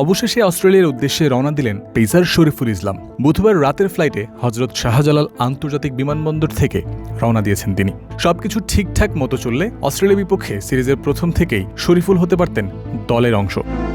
অবশেষে অস্ট্রেলিয়ার উদ্দেশ্যে রওনা দিলেন পেসার শরীফুল ইসলাম। বুধবার রাতের ফ্লাইটে হজরত শাহজালাল আন্তর্জাতিক বিমানবন্দর থেকে রওনা দিয়েছেন তিনি। সবকিছু ঠিকঠাক মতো চললে অস্ট্রেলিয়ার বিপক্ষে সিরিজের প্রথম থেকেই শরীফুল হতে পারতেন দলের অংশ।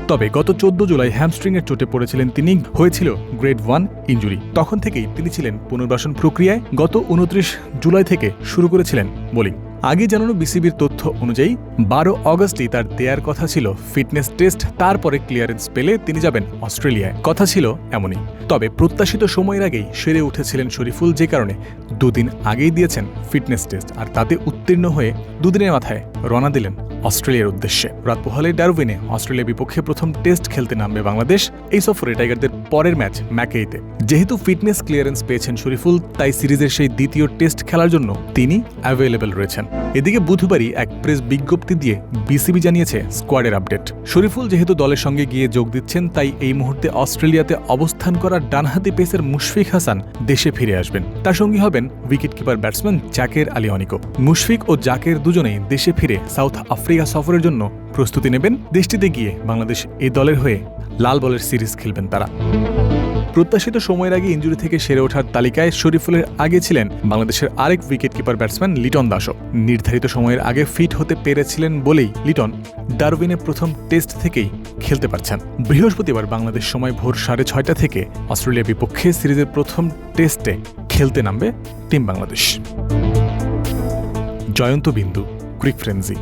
তবে গত 14 জুলাই হ্যামস্ট্রিংয়ের চোটে পড়েছিলেন তিনি। হয়েছিল গ্রেড 1 ইনজুরি। তখন থেকেই তিনি ছিলেন পুনর্বাসন প্রক্রিয়ায়। গত 29 জুলাই থেকে শুরু করেছিলেন বোলিং। আগে জানানো বিসিবির তথ্য অনুযায়ী 12 অগস্টই তার দেয়ার কথা ছিল ফিটনেস টেস্ট, তারপরে ক্লিয়ারেন্স পেলে তিনি যাবেন অস্ট্রেলিয়ায়। কথা ছিল এমনই। তবে প্রত্যাশিত সময়ের আগেই সেরে উঠেছিলেন শরীফুল, যে কারণে দুদিন আগেই দিয়েছেন ফিটনেস টেস্ট, আর তাতে উত্তীর্ণ হয়ে দুদিনের মাথায় রওনা দিলেন অস্ট্রেলিয়ার উদ্দেশ্যে। রাত পোহালে ডারউইনে অস্ট্রেলিয়ার বিপক্ষে প্রথম টেস্ট খেলতে নামবে বাংলাদেশ। এই সফরে টাইগারদের পরের ম্যাচ ম্যাকেইতে। যেহেতু ফিটনেস ক্লিয়ারেন্স পেয়েছেন শরীফুল, তাই সিরিজের সেই দ্বিতীয় টেস্ট খেলার জন্য তিনি অ্যাভেলেবল রয়েছেন। এদিকে বুধবারই এক প্রেস বিজ্ঞপ্তি দিয়ে বিসিবি জানিয়েছে স্কোয়াডের আপডেট। শরীফুল যেহেতু দলের সঙ্গে গিয়ে যোগ দিচ্ছেন, তাই এই মুহূর্তে অস্ট্রেলিয়াতে অবস্থান করা ডানহাতি পেসার মুশফিক হাসান দেশে ফিরে আসবেন। তার সঙ্গী হবেন উইকেটকিপার ব্যাটসম্যান জাকের আলী অনিকো। মুশফিক ও জাকের দুজনেই দেশে ফিরে সাউথ আফ্রিকা সফরের জন্য প্রস্তুতি নেবেন। দেশটিতে গিয়ে বাংলাদেশ এই দলের হয়ে লাল বলের সিরিজ খেলবেন তারা। প্রত্যাশিত সময়ের আগে ইনজুরি থেকে সেরে ওঠার তালিকায় শরীফুলের আগে ছিলেন বাংলাদেশের আরেক উইকেটকিপার ব্যাটসম্যান লিটন দাসও। নির্ধারিত সময়ের আগে ফিট হতে পেরেছিলেন বলেই লিটন ডারউইনে প্রথম টেস্ট থেকেই খেলতে পারছেন। বৃহস্পতিবার বাংলাদেশ সময় ভোর 6:30 থেকে অস্ট্রেলিয়ার বিপক্ষে সিরিজের প্রথম টেস্টে খেলতে নামবে টিম বাংলাদেশ। জয়ন্ত বিন্দু, ক্রিক ফ্রেন্সি।